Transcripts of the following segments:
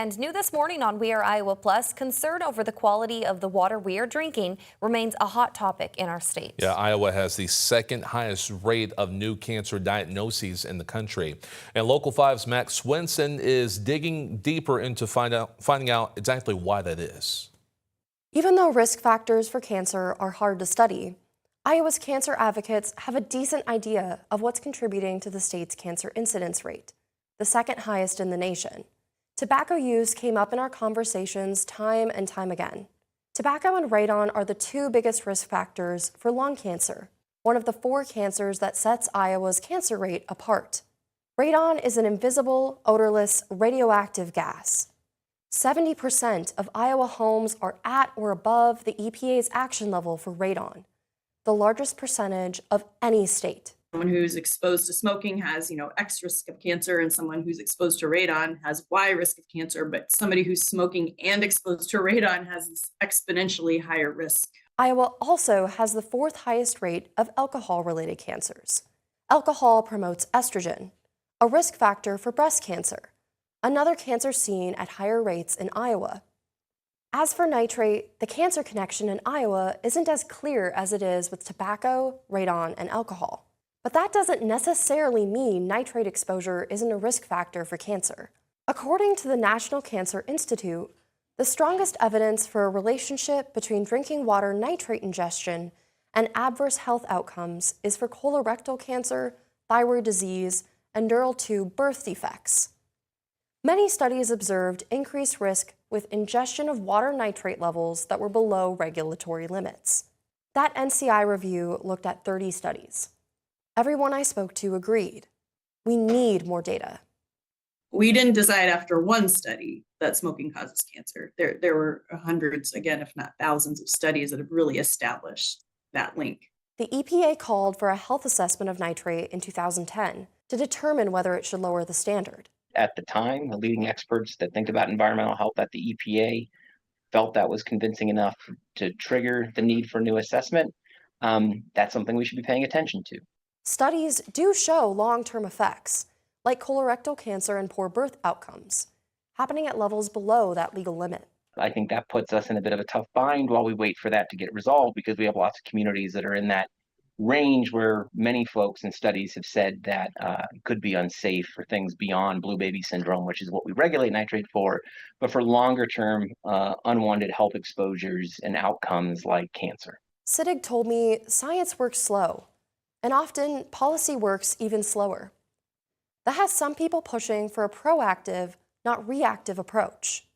And new this morning on We Are Iowa Plus, concern over the quality of the water we are drinking remains a hot topic in our state. Yeah, Iowa has the second highest rate of new cancer diagnoses in the country. And Local 5's Max Swenson is digging deeper into finding out exactly why that is. Even though risk factors for cancer are hard to study, Iowa's cancer advocates have a decent idea of what's contributing to the state's cancer incidence rate, the second highest in the nation. Tobacco use came up in our conversations time and time again. Tobacco and radon are the two biggest risk factors for lung cancer, one of the 4 cancers that sets Iowa's cancer rate apart. Radon is an invisible, odorless, radioactive gas. 70% of Iowa homes are at or above the EPA's action level for radon, the largest percentage of any state. Someone who's exposed to smoking has, X risk of cancer, and someone who's exposed to radon has Y risk of cancer, but somebody who's smoking and exposed to radon has this exponentially higher risk. Iowa also has the 4th highest rate of alcohol-related cancers. Alcohol promotes estrogen, a risk factor for breast cancer, another cancer seen at higher rates in Iowa. As for nitrate, the cancer connection in Iowa isn't as clear as it is with tobacco, radon, and alcohol. But that doesn't necessarily mean nitrate exposure isn't a risk factor for cancer. According to the National Cancer Institute, the strongest evidence for a relationship between drinking water nitrate ingestion and adverse health outcomes is for colorectal cancer, thyroid disease, and neural tube birth defects. Many studies observed increased risk with ingestion of water nitrate levels that were below regulatory limits. That NCI review looked at 30 studies. Everyone I spoke to agreed. We need more data. We didn't decide after one study that smoking causes cancer. There were hundreds, again, if not thousands of studies that have really established that link. The EPA called for a health assessment of nitrate in 2010 to determine whether it should lower the standard. At the time, the leading experts that think about environmental health at the EPA felt that was convincing enough to trigger the need for new assessment. That's something we should be paying attention to. Studies do show long-term effects, like colorectal cancer and poor birth outcomes, happening at levels below that legal limit. I think that puts us in a bit of a tough bind while we wait for that to get resolved, because we have lots of communities that are in that range where many folks and studies have said that it could be unsafe for things beyond blue baby syndrome, which is what we regulate nitrate for, but for longer term unwanted health exposures and outcomes like cancer. Siddig told me science works slow, and often policy works even slower. That has some people pushing for a proactive, not reactive approach.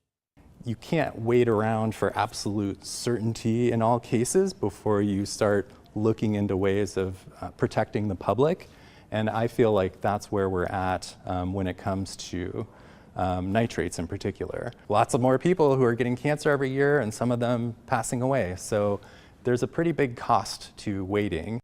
You can't wait around for absolute certainty in all cases before you start looking into ways of protecting the public. And I feel like that's where we're at when it comes to nitrates in particular. Lots of more people who are getting cancer every year, and some of them passing away. So there's a pretty big cost to waiting.